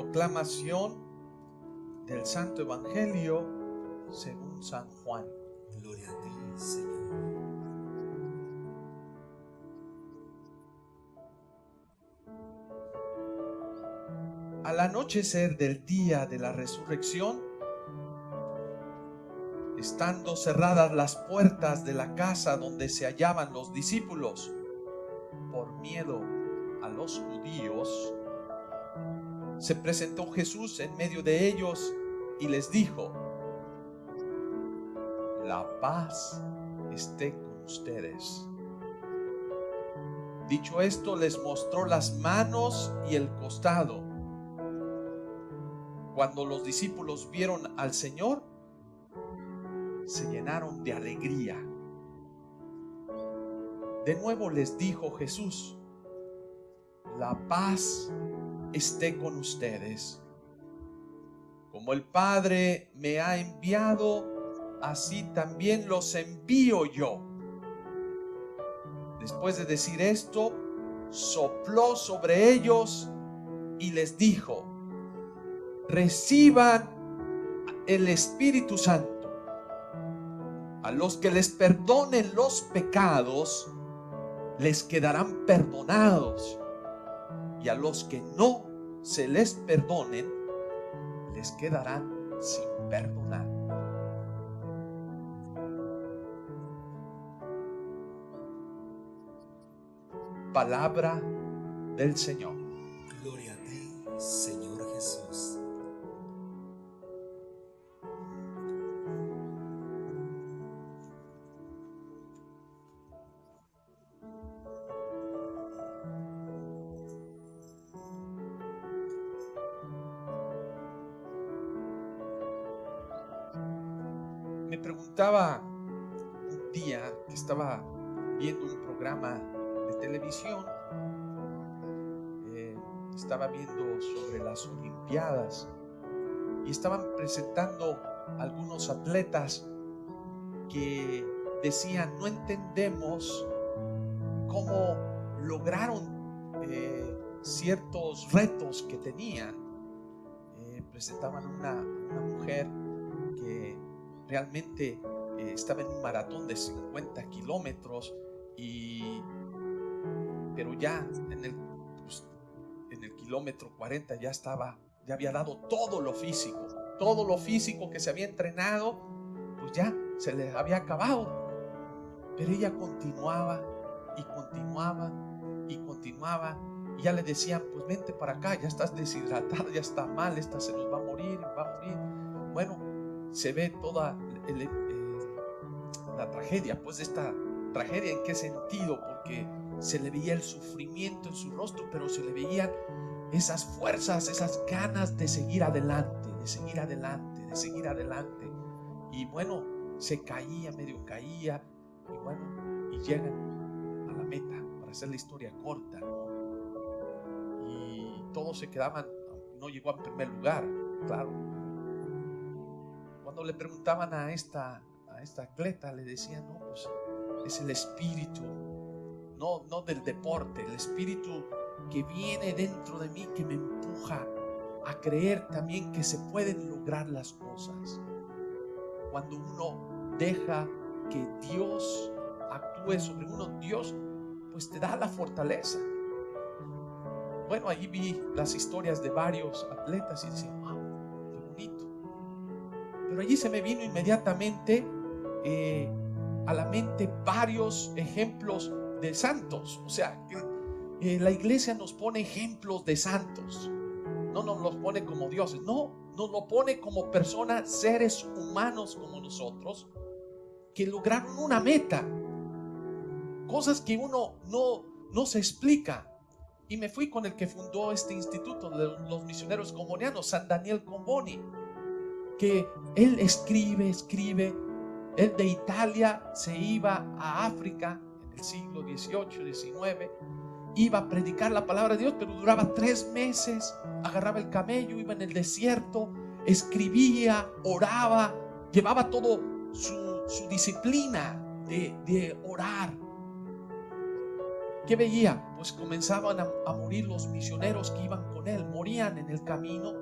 Proclamación del Santo Evangelio según San Juan. Gloria a ti, Señor. Al anochecer del día de la resurrección, estando cerradas las puertas de la casa donde se hallaban los discípulos, por miedo a los judíos, se presentó Jesús en medio de ellos y les dijo: la paz esté con ustedes. Dicho esto, les mostró las manos y el costado. Cuando los discípulos vieron al Señor, se llenaron de alegría. De nuevo les dijo Jesús: la paz esté con ustedes. Como el Padre me ha enviado, así también los envío yo. Después de decir esto, sopló sobre ellos y les dijo: reciban el Espíritu Santo. A los que les perdonen los pecados, les quedarán perdonados, y a los que no se les perdonen, les quedarán sin perdonar. Palabra del Señor. Gloria a ti, Señor Jesús. Me preguntaba un día que estaba viendo un programa de televisión, estaba viendo sobre las Olimpiadas y estaban presentando algunos atletas que decían: no entendemos cómo lograron ciertos retos que tenían. Presentaban una mujer que realmente estaba en un maratón de 50 kilómetros, pero ya en el kilómetro 40 ya había dado todo lo físico que se había entrenado, pues ya se les había acabado. Pero ella continuaba y continuaba y continuaba, y ya le decían: pues vente para acá, ya estás deshidratada, ya está mal, esta se nos va a morir. Bueno, se ve toda la tragedia, pues de esta tragedia. ¿En qué sentido? Porque se le veía el sufrimiento en su rostro, pero se le veían esas fuerzas, esas ganas de seguir adelante, de seguir adelante, de seguir adelante. Y bueno, medio caía, y bueno, y llegan a la meta, para hacer la historia corta, ¿no? Y todos se quedaban, no llegó en primer lugar, claro. Cuando le preguntaban a esta atleta, le decían: no, pues es el espíritu, no del deporte, el espíritu que viene dentro de mí, que me empuja a creer también que se pueden lograr las cosas. Cuando uno deja que Dios actúe sobre uno, Dios pues te da la fortaleza. Bueno, allí vi las historias de varios atletas y decía: wow, qué bonito. Pero allí se me vino inmediatamente a la mente varios ejemplos de santos. O sea, la iglesia nos pone ejemplos de santos. No nos los pone como dioses, no, nos lo pone como personas, seres humanos como nosotros, que lograron una meta, cosas que uno no se explica. Y me fui con el que fundó este instituto de los misioneros combonianos, San Daniel Comboni, que él escribe. Él de Italia se iba a África en el siglo XVIII, XIX, iba a predicar la palabra de Dios, pero duraba 3 meses. Agarraba el camello, iba en el desierto, escribía, oraba, llevaba todo su disciplina de orar. ¿qué veía? Pues comenzaban a morir los misioneros que iban con él, morían en el camino,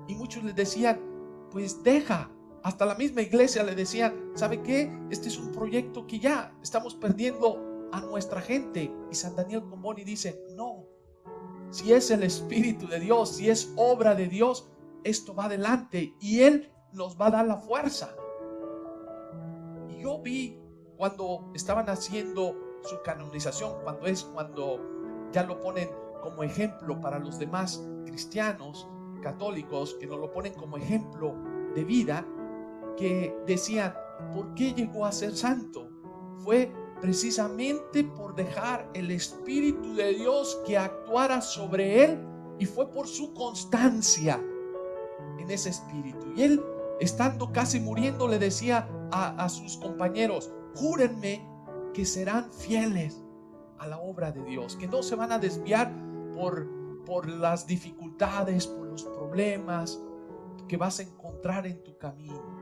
y muchos les decían, pues deja. Hasta la misma iglesia le decían, ¿sabe qué? Este es un proyecto que ya estamos perdiendo a nuestra gente. Y San Daniel Comboni dice, no, si es el Espíritu de Dios, si es obra de Dios, esto va adelante y Él nos va a dar la fuerza. Y yo vi cuando estaban haciendo su canonización, cuando ya lo ponen como ejemplo para los demás cristianos, católicos, que nos lo ponen como ejemplo de vida, que decían, ¿por qué llegó a ser santo? Fue precisamente por dejar el Espíritu de Dios que actuara sobre él, y fue por su constancia en ese Espíritu. Y él, estando casi muriendo, le decía a sus compañeros, júrenme que serán fieles a la obra de Dios, que no se van a desviar por las dificultades, por los problemas que vas a encontrar en tu camino.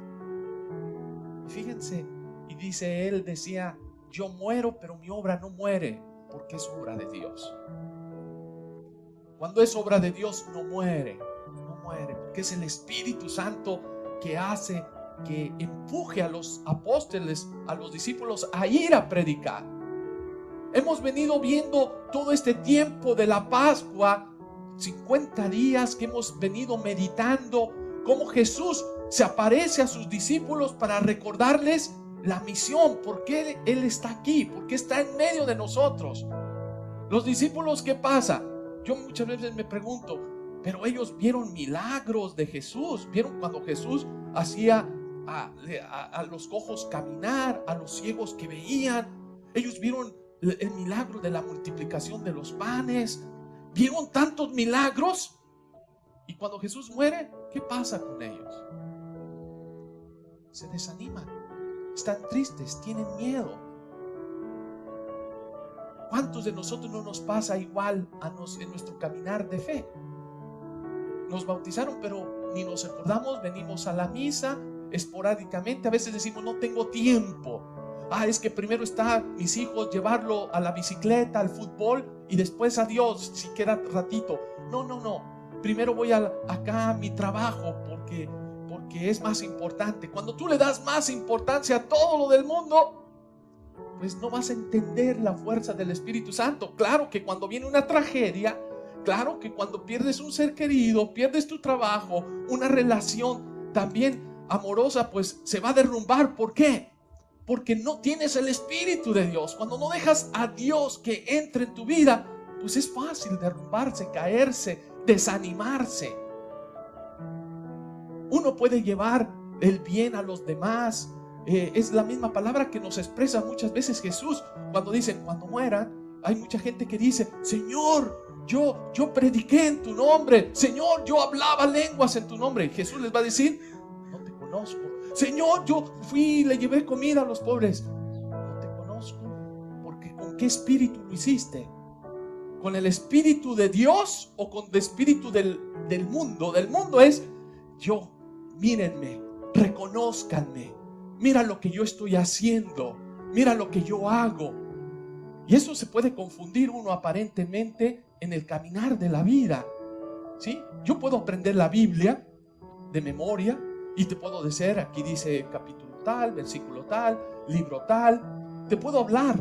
Y fíjense, y dice él, decía, yo muero, pero mi obra no muere, porque es obra de Dios. Cuando es obra de Dios no muere, porque es el Espíritu Santo que hace que empuje a los apóstoles, a los discípulos a ir a predicar. Hemos venido viendo todo este tiempo de la Pascua, 50 días que hemos venido meditando cómo Jesús se aparece a sus discípulos para recordarles la misión, por qué Él está aquí, por qué está en medio de nosotros. Los discípulos, ¿qué pasa? Yo muchas veces me pregunto, pero ellos vieron milagros de Jesús, vieron cuando Jesús hacía a los cojos caminar, a los ciegos que veían, ellos vieron el milagro de la multiplicación de los panes, vieron tantos milagros. Y cuando Jesús muere, ¿qué pasa con ellos? Se desaniman, están tristes, tienen miedo. ¿Cuántos de nosotros no nos pasa igual en nuestro caminar de fe? Nos bautizaron, pero ni nos acordamos, venimos a la misa esporádicamente, a veces decimos no tengo tiempo. Es que primero está mis hijos, llevarlo a la bicicleta, al fútbol, y después a Dios si queda ratito. No. Primero voy acá a mi trabajo porque es más importante. Cuando tú le das más importancia a todo lo del mundo, pues no vas a entender la fuerza del Espíritu Santo. Claro que cuando viene una tragedia, claro que cuando pierdes un ser querido, pierdes tu trabajo, una relación también amorosa, pues se va a derrumbar. ¿Por qué? Porque no tienes el Espíritu de Dios. Cuando no dejas a Dios que entre en tu vida, pues es fácil derrumbarse, caerse, desanimarse. Uno puede llevar el bien a los demás. Es la misma palabra que nos expresa muchas veces Jesús cuando dice, cuando mueran, hay mucha gente que dice, Señor, yo prediqué en tu nombre, Señor, yo hablaba lenguas en tu nombre. Y Jesús les va a decir, no te conozco. Señor, yo fui y le llevé comida a los pobres. No te conozco, porque ¿con qué espíritu lo hiciste? ¿Con el Espíritu de Dios o con el espíritu del mundo? Del mundo es, mírenme, reconózcanme, mira lo que yo estoy haciendo, mira lo que yo hago. Y eso se puede confundir uno aparentemente en el caminar de la vida, ¿sí? Yo puedo aprender la Biblia de memoria y te puedo decir, aquí dice capítulo tal, versículo tal, libro tal, te puedo hablar.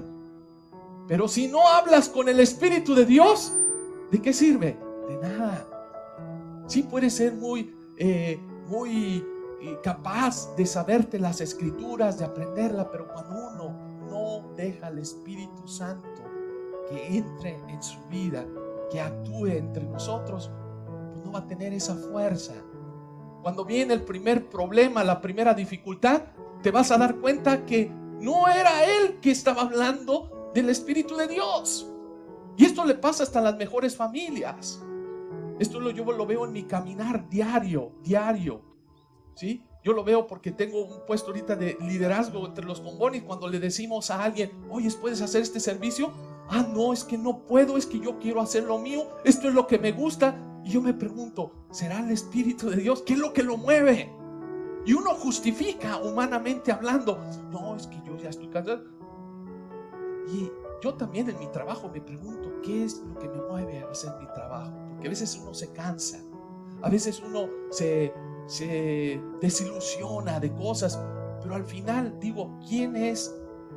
Pero si no hablas con el Espíritu de Dios, ¿de qué sirve? De nada. Sí puedes ser muy capaz de saberte las Escrituras, de aprenderla, pero cuando uno no deja al Espíritu Santo que entre en su vida, que actúe entre nosotros, pues no va a tener esa fuerza. Cuando viene el primer problema, la primera dificultad, te vas a dar cuenta que no era él que estaba hablando del Espíritu de Dios. Y esto le pasa hasta a las mejores familias. Esto yo lo veo en mi caminar diario, ¿sí? Yo lo veo porque tengo un puesto ahorita de liderazgo entre los Combonis. Cuando le decimos a alguien, oye, ¿puedes hacer este servicio? No, es que no puedo, es que yo quiero hacer lo mío, esto es lo que me gusta. Y yo me pregunto, ¿será el Espíritu de Dios? ¿Qué es lo que lo mueve? Y uno justifica humanamente hablando, no, es que yo ya estoy cansado. Y yo también en mi trabajo me pregunto, ¿qué es lo que me mueve a hacer mi trabajo? Porque a veces uno se cansa, a veces uno se desilusiona de cosas, pero al final digo, ¿quién es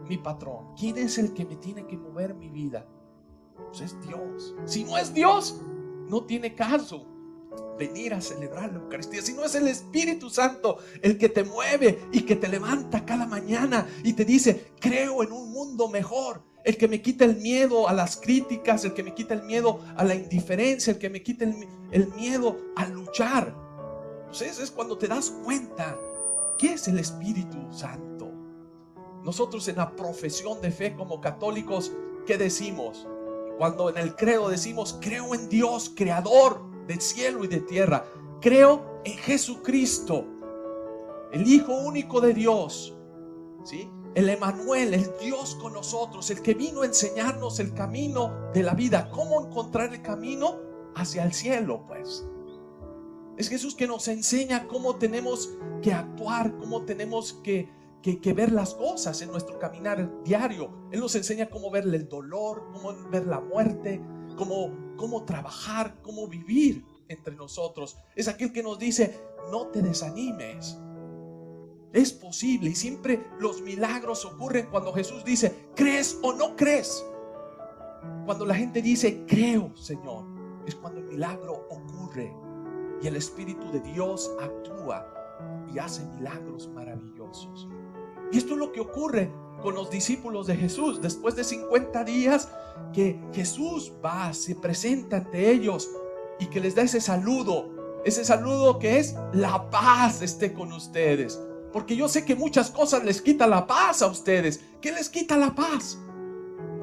mi patrón? ¿Quién es el que me tiene que mover mi vida? Pues es Dios. Si no es Dios, no tiene caso venir a celebrar la Eucaristía. Si no es el Espíritu Santo el que te mueve y que te levanta cada mañana y te dice, creo en un mundo mejor, el que me quita el miedo a las críticas, el que me quita el miedo a la indiferencia, el que me quita el miedo a luchar. Entonces es cuando te das cuenta ¿qué es el Espíritu Santo? Nosotros en la profesión de fe como católicos, ¿qué decimos? Cuando en el credo decimos, creo en Dios, creador del cielo y de tierra. Creo en Jesucristo, el Hijo único de Dios, ¿sí? El Emmanuel, el Dios con nosotros, el que vino a enseñarnos el camino de la vida. ¿Cómo encontrar el camino hacia el cielo? Pues es Jesús que nos enseña cómo tenemos que actuar, cómo tenemos que ver las cosas en nuestro caminar diario. Él nos enseña cómo ver el dolor, cómo ver la muerte, cómo trabajar, cómo vivir entre nosotros. Es aquel que nos dice, no te desanimes. Es posible, y siempre los milagros ocurren cuando Jesús dice, ¿crees o no crees? Cuando la gente dice, creo, Señor, es cuando el milagro ocurre y el Espíritu de Dios actúa y hace milagros maravillosos. Y esto es lo que ocurre con los discípulos de Jesús. Después de 50 días que Jesús va, se presenta ante ellos y que les da ese saludo que es la paz esté con ustedes. Porque yo sé que muchas cosas les quita la paz a ustedes. ¿Qué les quita la paz?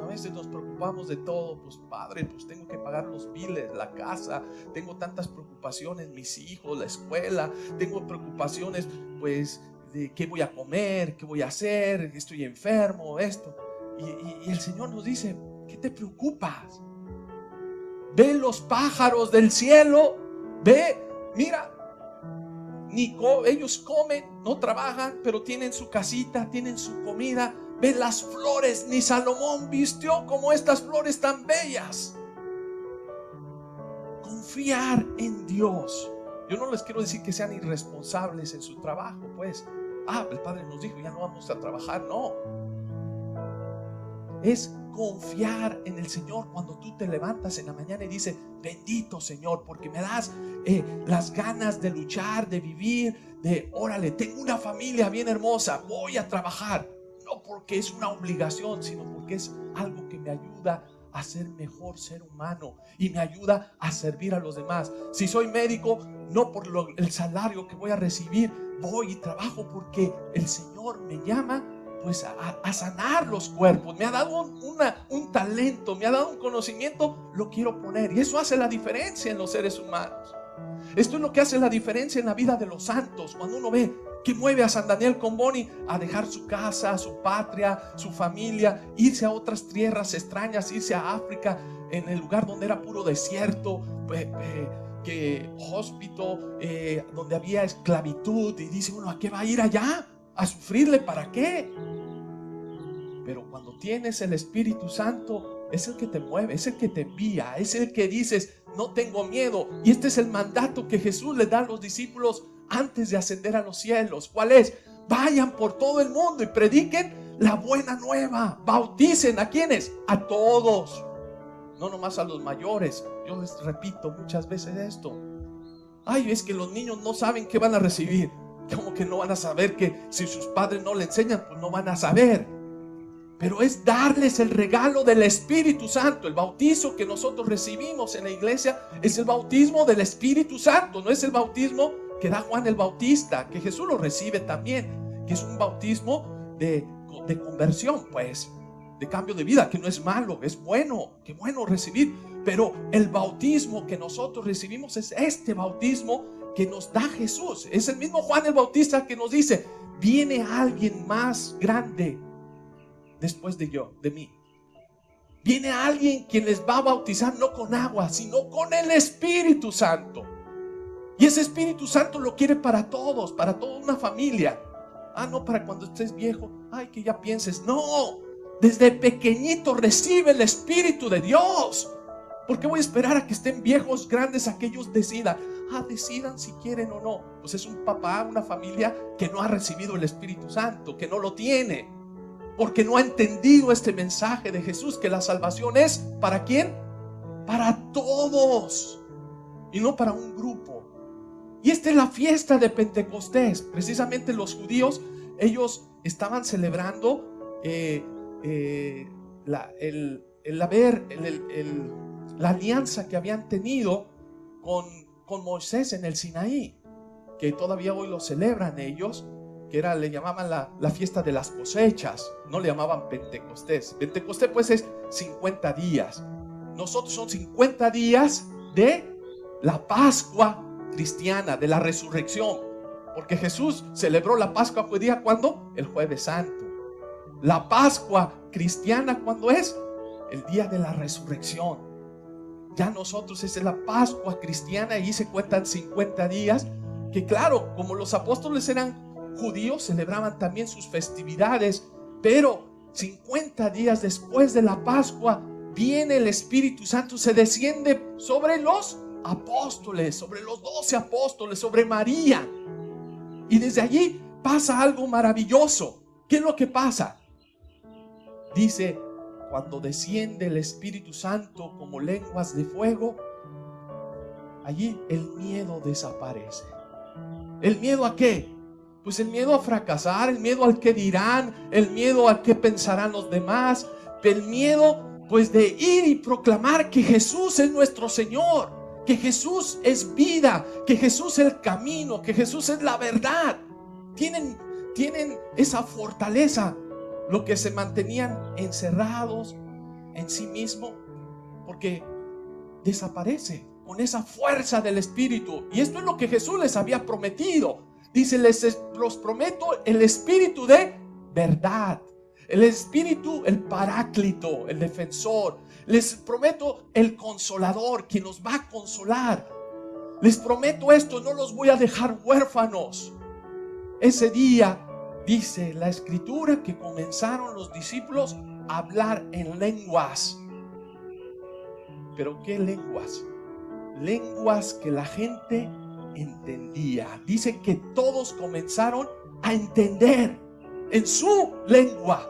A veces nos preocupamos de todo. Pues padre, pues tengo que pagar los biles, la casa, tengo tantas preocupaciones, mis hijos, la escuela, tengo preocupaciones pues de qué voy a comer, qué voy a hacer, estoy enfermo, esto. Y el Señor nos dice, ¿qué te preocupas? Ve los pájaros del cielo, ve, mira, ellos comen, no trabajan, pero tienen su casita, tienen su comida. Ve las flores, ni Salomón vistió como estas flores tan bellas. Confiar en Dios. Yo no les quiero decir que sean irresponsables en su trabajo, pues. El Padre nos dijo, ya no vamos a trabajar, no. Es confiar en el Señor cuando tú te levantas en la mañana y dices, bendito Señor, porque me das las ganas de luchar, de vivir, órale, tengo una familia bien hermosa, voy a trabajar. No porque es una obligación, sino porque es algo que me ayuda a ser mejor ser humano y me ayuda a servir a los demás. Si soy médico, no por el salario que voy a recibir, voy y trabajo porque el Señor me llama pues a sanar los cuerpos. Me ha dado un talento, me ha dado un conocimiento, lo quiero poner. Y eso hace la diferencia en los seres humanos. Esto es lo que hace la diferencia en la vida de los santos. Cuando uno ve que mueve a San Daniel Comboni a dejar su casa, su patria, su familia, irse a otras tierras extrañas, irse a África, en el lugar donde era puro desierto, hóspito, donde había esclavitud, y dice uno, ¿a qué va a ir allá? ¿A sufrirle para qué? Pero cuando tienes el Espíritu Santo, es el que te mueve, es el que te envía, es el que dices, no tengo miedo. Y este es el mandato que Jesús le da a los discípulos antes de ascender a los cielos. ¿Cuál es? Vayan por todo el mundo y prediquen la buena nueva. Bauticen ¿a quiénes? A todos, no nomás a los mayores. Yo les repito muchas veces esto. Es que los niños no saben qué van a recibir. Como que no van a saber, que si sus padres no le enseñan, pues no van a saber. Pero es darles el regalo del Espíritu Santo. El bautizo que nosotros recibimos en la iglesia es el bautismo del Espíritu Santo. No es el bautismo que da Juan el Bautista, que Jesús lo recibe también, que es un bautismo de conversión, pues, de cambio de vida, que no es malo, es bueno, qué bueno recibir. Pero el bautismo que nosotros recibimos es este bautismo que nos da Jesús. Es el mismo Juan el Bautista que nos dice, viene alguien más grande después de mí. Viene alguien quien les va a bautizar no con agua, sino con el Espíritu Santo. Y ese Espíritu Santo lo quiere para todos, para toda una familia. No para cuando estés viejo, que ya pienses. No, Desde pequeñito recibe el Espíritu de Dios. ¿Por qué voy a esperar a que estén viejos, grandes, a que ellos decidan? Decidan si quieren o no. Pues es un papá, una familia que no ha recibido el Espíritu Santo, que no lo tiene, porque no ha entendido este mensaje de Jesús, que la salvación es ¿para quién? Para todos y no para un grupo. Y esta es la fiesta de Pentecostés. Precisamente los judíos, ellos estaban celebrando la alianza que habían tenido con Moisés en el Sinaí, que todavía hoy lo celebran ellos, que le llamaban la fiesta de las cosechas. No le llamaban Pentecostés. Pentecostés pues es 50 días. Nosotros son 50 días de la Pascua cristiana, de la resurrección, porque Jesús celebró la Pascua judía ¿cuándo? El Jueves Santo. La Pascua cristiana ¿cuándo es? El día de la resurrección. Ya nosotros es la Pascua cristiana, y se cuentan 50 días, que claro, como los apóstoles eran judíos, celebraban también sus festividades, pero 50 días después de la Pascua viene el Espíritu Santo, se desciende sobre los apóstoles, sobre los 12 apóstoles, sobre María, y desde allí pasa algo maravilloso. ¿Qué es lo que pasa? Dice: cuando desciende el Espíritu Santo como lenguas de fuego, allí el miedo desaparece. ¿El miedo a qué? Pues el miedo a fracasar, el miedo al que dirán, el miedo a qué pensarán los demás, el miedo pues de ir y proclamar que Jesús es nuestro Señor, que Jesús es vida, que Jesús es el camino, que Jesús es la verdad. Tienen esa fortaleza. Lo que se mantenían encerrados en sí mismo, porque desaparece con esa fuerza del Espíritu. Y esto es lo que Jesús les había prometido. Dice: los prometo el Espíritu de verdad, el Espíritu, el Paráclito, el defensor. Les prometo el Consolador, quien nos va a consolar. Les prometo esto, no los voy a dejar huérfanos. Ese día dice la Escritura que comenzaron los discípulos a hablar en lenguas. ¿Pero qué lenguas? Lenguas que la gente entendía. Dice que todos comenzaron a entender en su lengua.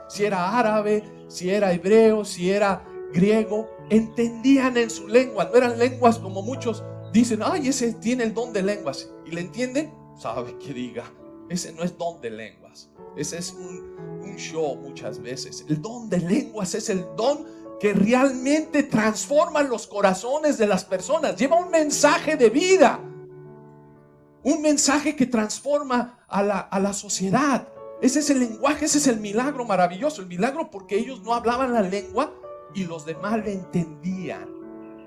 Si era árabe, si era hebreo, si era griego, entendían en su lengua. No eran lenguas como muchos dicen: ay, ese tiene el don de lenguas. ¿Y le entienden? Sabe que diga. Ese no es don de lenguas. Ese es un show muchas veces. El don de lenguas es el don que realmente transforma los corazones de las personas. Lleva un mensaje de vida. Un mensaje que transforma a la sociedad. Ese es el lenguaje, ese es el milagro maravilloso. El milagro porque ellos no hablaban la lengua y los demás le entendían.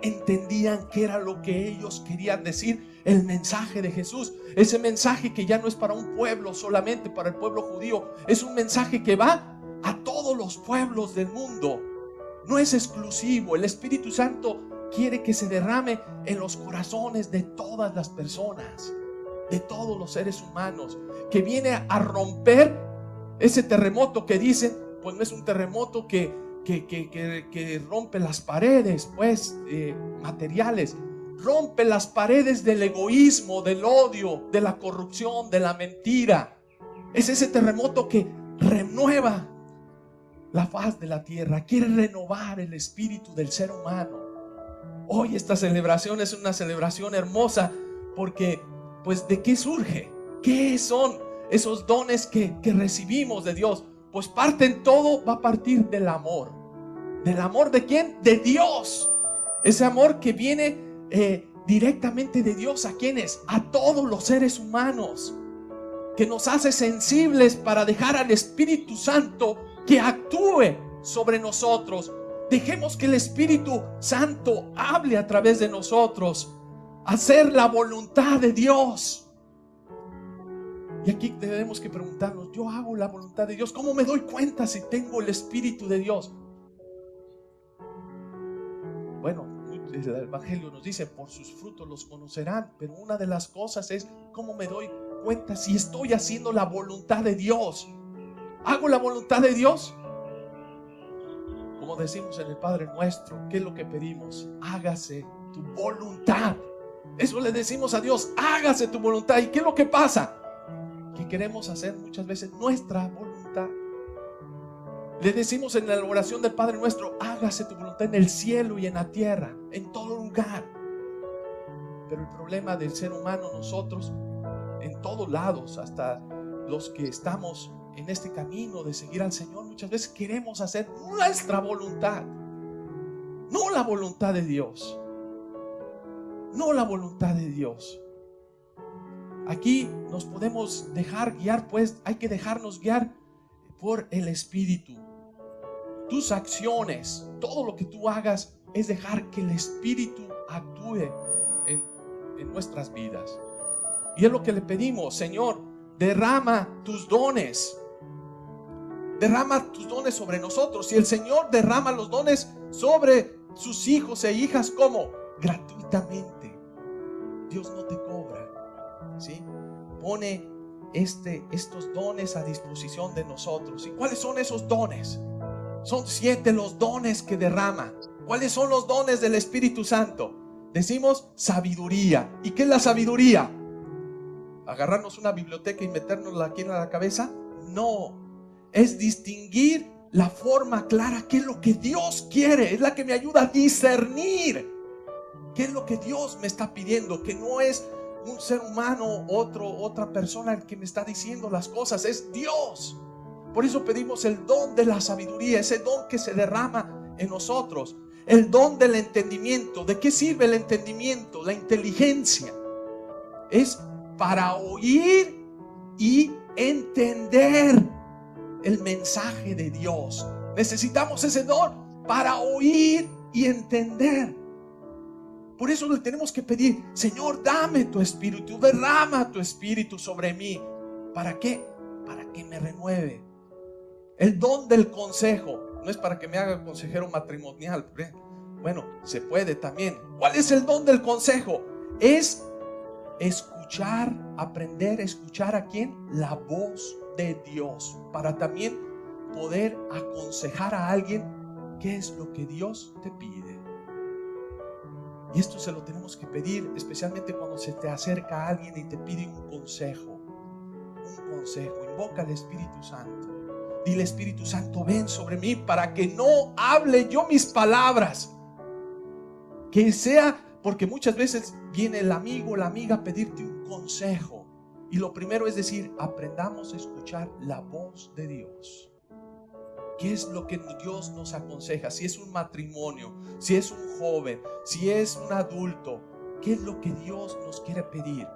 Entendían qué era lo que ellos querían decir. El mensaje de Jesús, ese mensaje que ya no es para un pueblo solamente, para el pueblo judío, es un mensaje que va a todos los pueblos del mundo. No es exclusivo. El Espíritu Santo quiere que se derrame en los corazones de todas las personas, de todos los seres humanos, que viene a romper ese terremoto que dicen, pues no es un terremoto que rompe las paredes pues materiales. Rompe las paredes del egoísmo, del odio, de la corrupción, de la mentira. Es ese terremoto que renueva la faz de la tierra. Quiere renovar el espíritu del ser humano. Hoy esta celebración es una celebración hermosa porque, pues, ¿de qué surge? ¿Qué son esos dones que recibimos de Dios? Pues todo va a partir del amor. ¿Del amor de quién? De Dios. Ese amor que viene directamente de Dios. ¿A quiénes? A todos los seres humanos, que nos hace sensibles para dejar al Espíritu Santo que actúe sobre nosotros. Dejemos que el Espíritu Santo hable a través de nosotros. Hacer la voluntad de Dios. Y aquí tenemos que preguntarnos: yo hago la voluntad de Dios. ¿Cómo me doy cuenta si tengo el Espíritu de Dios? Bueno, el Evangelio nos dice: por sus frutos los conocerán. Pero una de las cosas es: ¿cómo me doy cuenta si estoy haciendo la voluntad de Dios? ¿Hago la voluntad de Dios? como decimos en el Padre Nuestro, ¿qué es lo que pedimos? Hágase tu voluntad. Eso le decimos a Dios, hágase tu voluntad. ¿Y qué es lo que pasa? Que queremos hacer muchas veces nuestra voluntad. Le decimos en la oración del Padre Nuestro, hágase tu voluntad en el cielo y en la tierra, en todo lugar. Pero el problema del ser humano, nosotros, en todos lados, hasta los que estamos en este camino de seguir al Señor, muchas veces queremos hacer nuestra voluntad, no la voluntad de Dios. No la voluntad de Dios. Aquí nos podemos dejar guiar, pues hay que dejarnos guiar por el Espíritu. Tus acciones, todo lo que tú hagas, es dejar que el Espíritu actúe en nuestras vidas. Y es lo que le pedimos: Señor, derrama tus dones. Derrama tus dones sobre nosotros. Y el Señor derrama los dones sobre sus hijos e hijas, ¿cómo? Gratuitamente. Dios no te cobra, ¿sí? Pone estos dones a disposición de nosotros. ¿Y cuáles son esos dones? Son 7 los dones que derrama. ¿Cuáles son los dones del Espíritu Santo? Decimos sabiduría. ¿Y qué es la sabiduría? ¿Agarrarnos una biblioteca y metérnosla aquí en la cabeza? No. Es distinguir la forma clara. ¿Qué es lo que Dios quiere? Es la que me ayuda a discernir qué es lo que Dios me está pidiendo. Que no es un ser humano, otra persona el que me está diciendo las cosas. Es Dios. Por eso pedimos el don de la sabiduría, ese don que se derrama en nosotros. El don del entendimiento. ¿De qué sirve el entendimiento? La inteligencia es para oír y entender el mensaje de Dios. Necesitamos ese don para oír y entender. Por eso le tenemos que pedir: Señor, dame tu espíritu, derrama tu espíritu sobre mí. ¿Para qué? Para que me renueve. El don del consejo no es para que me haga consejero matrimonial. Bueno, se puede también. ¿Cuál es el don del consejo? Es escuchar, aprender a escuchar ¿a quién? La voz de Dios, para también poder aconsejar a alguien qué es lo que Dios te pide. Y esto se lo tenemos que pedir, especialmente cuando se te acerca a alguien y te pide un consejo. Un consejo. Invoca al Espíritu Santo. Dile: Espíritu Santo, ven sobre mí para que no hable yo mis palabras. Que sea, porque muchas veces viene el amigo o la amiga a pedirte un consejo. Y lo primero es decir: aprendamos a escuchar la voz de Dios. ¿Qué es lo que Dios nos aconseja? Si es un matrimonio, si es un joven, si es un adulto, ¿qué es lo que Dios nos quiere pedir?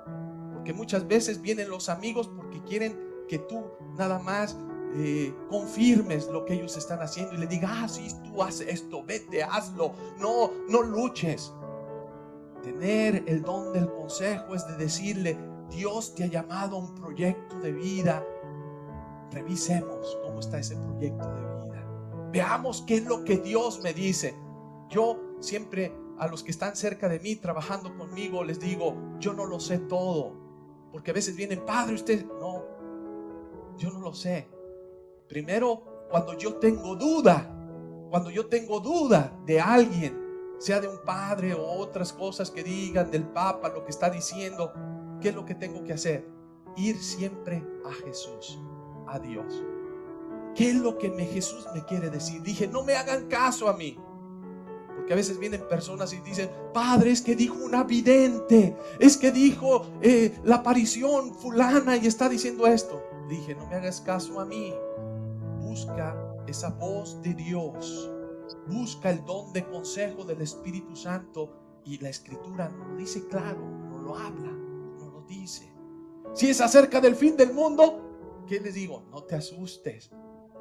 Porque muchas veces vienen los amigos porque quieren que tú nada más confirmes lo que ellos están haciendo y le digas: ah, sí, tú haces esto, vete, hazlo, no luches. Tener el don del consejo es de decirle: Dios te ha llamado a un proyecto de vida. Revisemos cómo está ese proyecto de vida. Veamos qué es lo que Dios me dice. Yo siempre a los que están cerca de mí trabajando conmigo les digo: yo no lo sé todo. Porque a veces vienen: padre, usted no, yo no lo sé. Primero, cuando yo tengo duda de alguien, sea de un padre o otras cosas que digan, del Papa, lo que está diciendo, ¿qué es lo que tengo que hacer? Ir siempre a Jesús, a Dios. ¿Qué es lo que Jesús me quiere decir? Dije: no me hagan caso a mí. Porque a veces vienen personas y dicen: padre, es que dijo una vidente, es que dijo la aparición fulana y está diciendo esto. Dije: no me hagas caso a mí. Busca esa voz de Dios. Busca el don de consejo del Espíritu Santo. Y la Escritura nos lo dice claro, nos lo habla, nos lo dice. Si es acerca del fin del mundo, ¿qué les digo? No te asustes.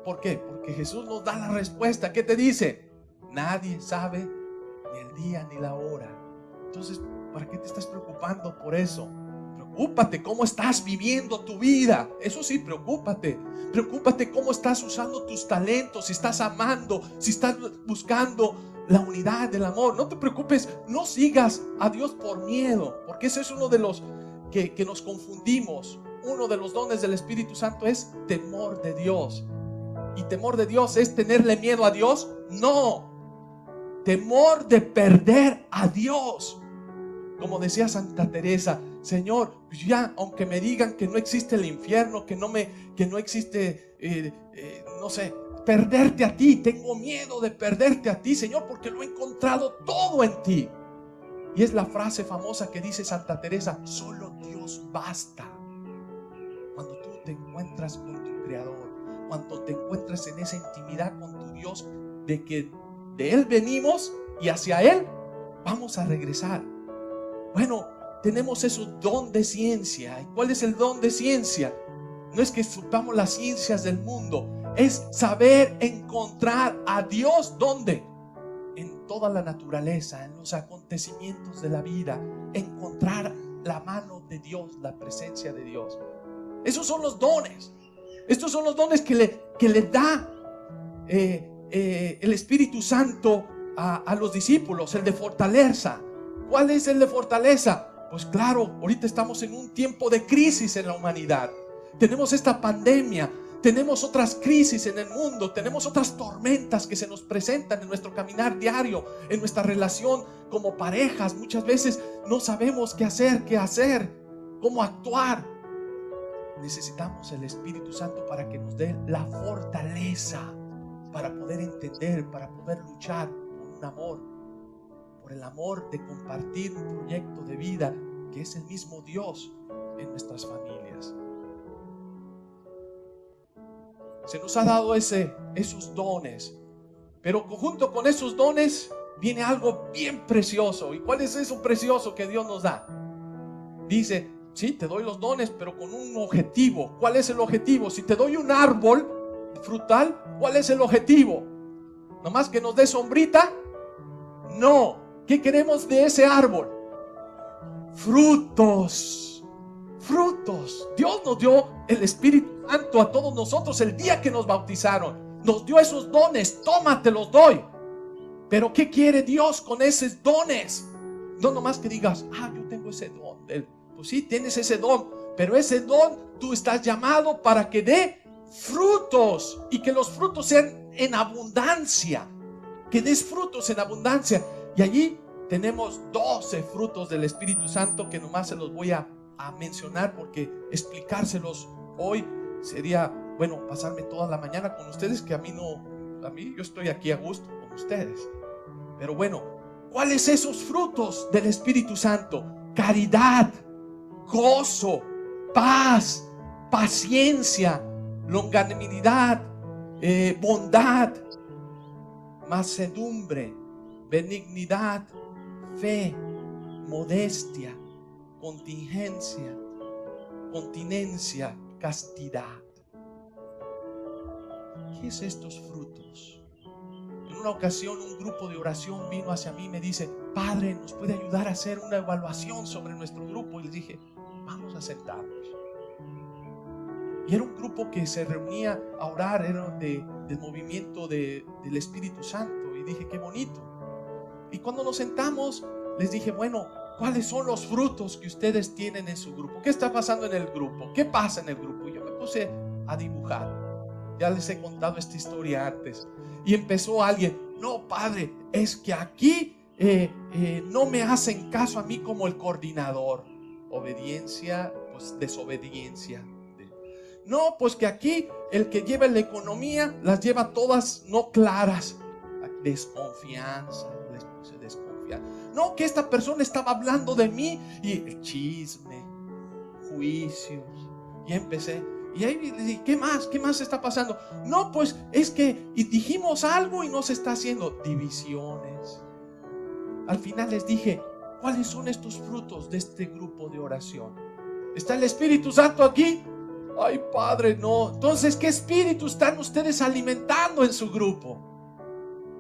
¿Por qué? Porque Jesús nos da la respuesta. ¿Qué te dice? Nadie sabe ni el día ni la hora. Entonces, ¿para qué te estás preocupando por eso? Preocúpate cómo estás viviendo tu vida. Eso sí, preocúpate. Preocúpate cómo estás usando tus talentos. Si estás amando, si estás buscando la unidad del amor. No te preocupes, no sigas a Dios por miedo, porque ese es uno de los que nos confundimos. Uno de los dones del Espíritu Santo es temor de Dios. y temor de Dios es tenerle miedo a Dios. No, temor de perder a Dios. Como decía Santa Teresa, Señor, ya aunque me digan que no existe el infierno, que no existe, no sé, perderte a ti, tengo miedo de perderte a ti, Señor, porque lo he encontrado todo en ti. Y es la frase famosa que dice Santa Teresa: solo Dios basta. Cuando tú te encuentras con tu Creador, cuando te encuentras en esa intimidad con tu Dios, de que de Él venimos y hacia Él vamos a regresar. Bueno, tenemos ese don de ciencia. ¿Y cuál es el don de ciencia? No es que supamos las ciencias del mundo, es saber encontrar a Dios. ¿Dónde? En toda la naturaleza, en los acontecimientos de la vida, encontrar la mano de Dios, la presencia de Dios. Esos son los dones. Estos son los dones que le da el Espíritu Santo a los discípulos. El de fortaleza. ¿Cuál es el de fortaleza? Pues claro, ahorita estamos en un tiempo de crisis en la humanidad. Tenemos esta pandemia, tenemos otras crisis en el mundo, tenemos otras tormentas que se nos presentan en nuestro caminar diario, en nuestra relación como parejas. Muchas veces no sabemos qué hacer, cómo actuar. Necesitamos el Espíritu Santo para que nos dé la fortaleza, para poder entender, para poder luchar por un amor, por el amor de compartir un proyecto de vida que es el mismo Dios en nuestras familias. Se nos ha dado esos dones, pero junto con esos dones viene algo bien precioso. ¿Y cuál es eso precioso que Dios nos da? Dice: sí, te doy los dones, pero con un objetivo. ¿Cuál es el objetivo? Si te doy un árbol frutal, ¿cuál es el objetivo? ¿Nomás que nos dé sombrita? No. ¿Qué queremos de ese árbol? Frutos. Frutos. Dios nos dio el Espíritu Santo a todos nosotros el día que nos bautizaron. Nos dio esos dones. Toma, te los doy. Pero ¿qué quiere Dios con esos dones? No nomás que digas: yo tengo ese don. Pues sí, tienes ese don, pero ese don tú estás llamado para que dé frutos, y que los frutos sean en abundancia. Que des frutos en abundancia. Y allí tenemos 12 frutos del Espíritu Santo, que nomás se los voy a mencionar, porque explicárselos hoy sería, bueno, pasarme toda la mañana con ustedes, que a mí yo estoy aquí a gusto con ustedes. Pero bueno, ¿cuáles esos frutos del Espíritu Santo? Caridad, gozo, paz, paciencia, longanimidad, bondad, mansedumbre, benignidad, fe, modestia, continencia, castidad. ¿Qué es estos frutos? En una ocasión un grupo de oración vino hacia mí y me dice: Padre, ¿nos puede ayudar a hacer una evaluación sobre nuestro grupo? Y les dije: vamos a sentarnos. Y era un grupo que se reunía a orar, era del movimiento del Espíritu Santo. Y dije: qué bonito. Y cuando nos sentamos, les dije: bueno, ¿cuáles son los frutos que ustedes tienen en su grupo? ¿Qué está pasando en el grupo? ¿Qué pasa en el grupo? Y yo me puse a dibujar. Ya les he contado esta historia antes. Y empezó alguien: no, padre, es que aquí no me hacen caso a mí como el coordinador. Obediencia, pues desobediencia. No, pues que aquí el que lleva la economía las lleva todas no claras. Desconfianza, les puse desconfianza. No, que esta persona estaba hablando de mí, y chisme, juicios. Y empecé. Y ahí le dije: ¿qué más? ¿Qué más está pasando? No, pues es que dijimos algo y no se está haciendo. Divisiones. Al final les dije: ¿cuáles son estos frutos de este grupo de oración? ¿Está el Espíritu Santo aquí? Ay, Padre, no. Entonces, ¿qué espíritu están ustedes alimentando en su grupo?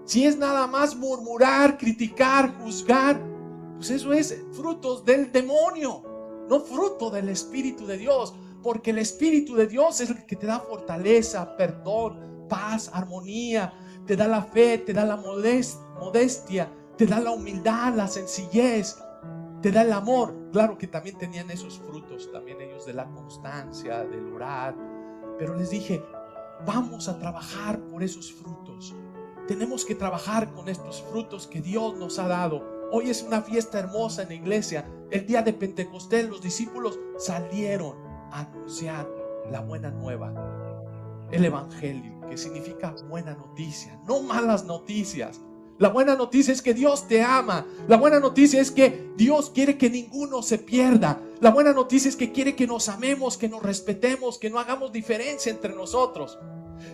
Si es nada más murmurar, criticar, juzgar, pues eso es frutos del demonio, no fruto del Espíritu de Dios. Porque el Espíritu de Dios es el que te da fortaleza, perdón, paz, armonía. Te da la fe, te da la modestia, te da la humildad, la sencillez, te da el amor. Claro que también tenían esos frutos, también ellos, de la constancia, del orar. Pero les dije: vamos a trabajar por esos frutos. Tenemos que trabajar con estos frutos que Dios nos ha dado. Hoy es una fiesta hermosa en la iglesia. El día de Pentecostés los discípulos salieron a anunciar la buena nueva, el evangelio, que significa buena noticia, no malas noticias. La buena noticia es que Dios te ama. La buena noticia es que Dios quiere que ninguno se pierda. La buena noticia es que quiere que nos amemos, que nos respetemos, que no hagamos diferencia entre nosotros.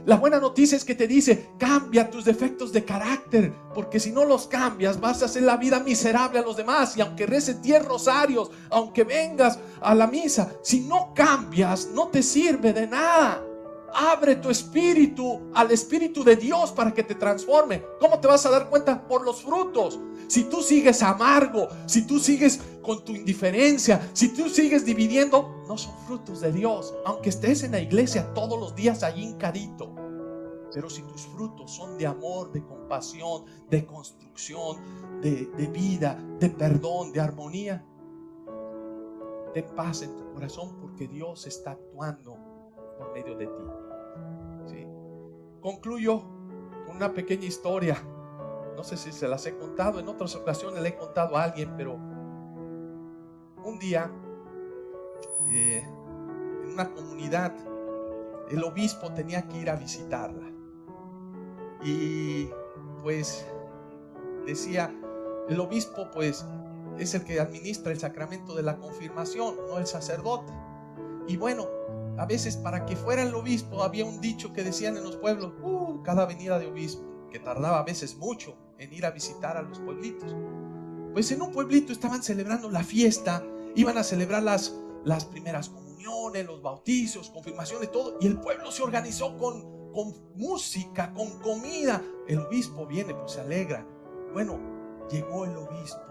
La buena noticia es que te dice: cambia tus defectos de carácter, porque si no los cambias vas a hacer la vida miserable a los demás. Y aunque reces 10 rosarios, aunque vengas a la misa, si no cambias no te sirve de nada. Abre tu espíritu al Espíritu de Dios para que te transforme. ¿Cómo te vas a dar cuenta? Por los frutos. Si tú sigues amargo, si tú sigues con tu indiferencia, si tú sigues dividiendo, no son frutos de Dios. Aunque estés en la iglesia todos los días allí hincadito, pero si tus frutos son de amor, de compasión, de construcción, de vida, de perdón, de armonía, ten paz en tu corazón, porque Dios está actuando por medio de ti. ¿Sí? Concluyo con una pequeña historia. No sé si se las he contado, en otras ocasiones le he contado a alguien, pero un día en una comunidad el obispo tenía que ir a visitarla, y pues decía, el obispo pues es el que administra el sacramento de la confirmación, no el sacerdote. Y bueno, a veces para que fuera el obispo había un dicho que decían en los pueblos: cada venida de obispo, que tardaba a veces mucho en ir a visitar a los pueblitos. Pues en un pueblito estaban celebrando la fiesta, iban a celebrar las primeras comuniones, los bautizos, confirmaciones, todo, y el pueblo se organizó con música, con comida. El obispo viene, pues se alegra. Bueno, llegó el obispo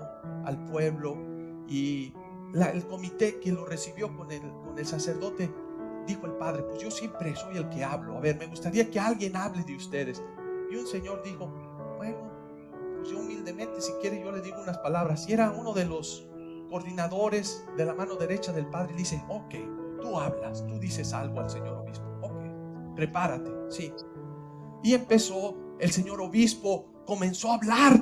al pueblo, y el comité que lo recibió con el sacerdote, dijo el padre: pues yo siempre soy el que hablo, a ver, me gustaría que alguien hable de ustedes. Y un señor dijo: bueno, pues yo humildemente, si quiere yo le digo unas palabras. Y era uno de los coordinadores de la mano derecha del padre. Le dice: ok, tú hablas, tú dices algo al señor obispo, ok, prepárate, sí. Y empezó el señor obispo, comenzó a hablar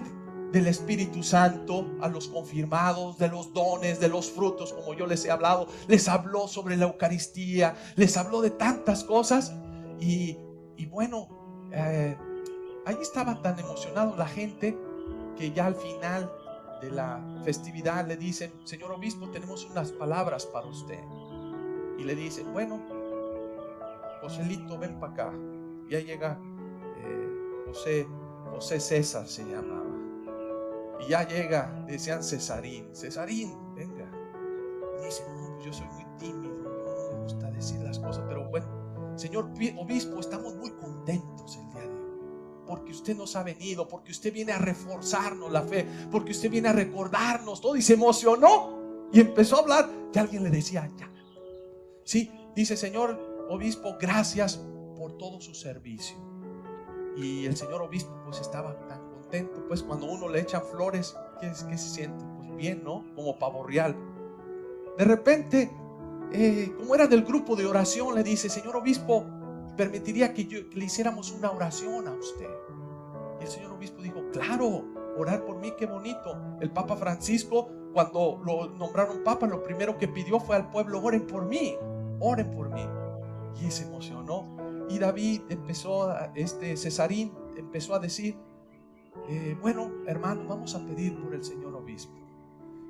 del Espíritu Santo a los confirmados, de los dones, de los frutos, como yo les he hablado. Les habló sobre la Eucaristía, les habló de tantas cosas. Y bueno, ahí estaba tan emocionado la gente, que ya al final de la festividad le dicen: señor obispo, tenemos unas palabras para usted. Y le dicen: bueno, Joselito, ven para acá. Ya llega José César se llamaba. Y ya llega, decían Cesarín, venga. Y dice: no, pues yo soy muy tímido, yo no me gusta decir las cosas. Pero bueno, señor obispo, estamos muy contentos el día de hoy, porque usted nos ha venido, porque usted viene a reforzarnos la fe, porque usted viene a recordarnos todo. Y se emocionó y empezó a hablar. Y alguien le decía: ya. Sí, dice: señor obispo, gracias por todo su servicio. Y el señor obispo pues estaba tan contento. Pues cuando uno le echan flores, ¿qué se siente? Pues bien, ¿no? Como pavo real. De repente, como era del grupo de oración, le dice: señor obispo, ¿permitiría que le hiciéramos una oración a usted? Y el señor obispo dijo: claro, orar por mí, qué bonito. El Papa Francisco, cuando lo nombraron Papa, lo primero que pidió fue al pueblo: oren por mí, oren por mí. Y se emocionó. Y David empezó, Cesarín empezó a decir: bueno, hermano, vamos a pedir por el señor obispo.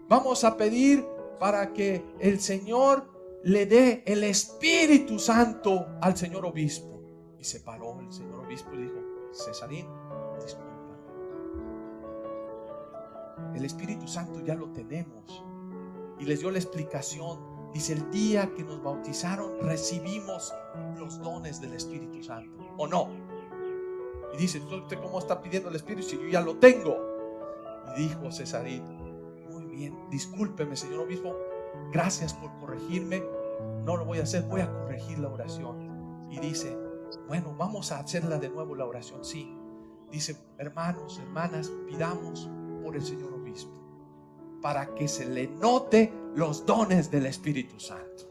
Vamos a pedir para que el Señor le dé el Espíritu Santo al señor obispo. Y se paró el señor obispo y dijo: Cesarín, discúlpame, el Espíritu Santo ya lo tenemos. Y les dio la explicación. Dice: el día que nos bautizaron recibimos los dones del Espíritu Santo, ¿o no? Y dice: ¿usted cómo está pidiendo el Espíritu si yo ya lo tengo? Y dijo Cesarín: muy bien, discúlpeme, señor obispo, gracias por corregirme, no lo voy a hacer, voy a corregir la oración. Y dice: bueno, vamos a hacerla de nuevo la oración. Sí. Dice: hermanos, hermanas, pidamos por el señor obispo, para que se le note los dones del Espíritu Santo.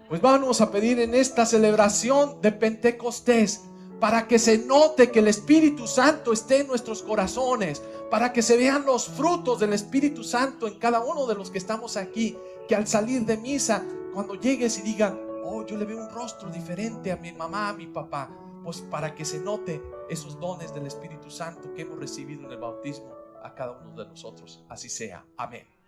Pues vamos a pedir en esta celebración de Pentecostés, para que se note que el Espíritu Santo esté en nuestros corazones, para que se vean los frutos del Espíritu Santo en cada uno de los que estamos aquí, que al salir de misa, cuando llegues y digan: oh, yo le veo un rostro diferente a mi mamá, a mi papá, pues para que se note esos dones del Espíritu Santo que hemos recibido en el bautismo a cada uno de nosotros. Así sea. Amén.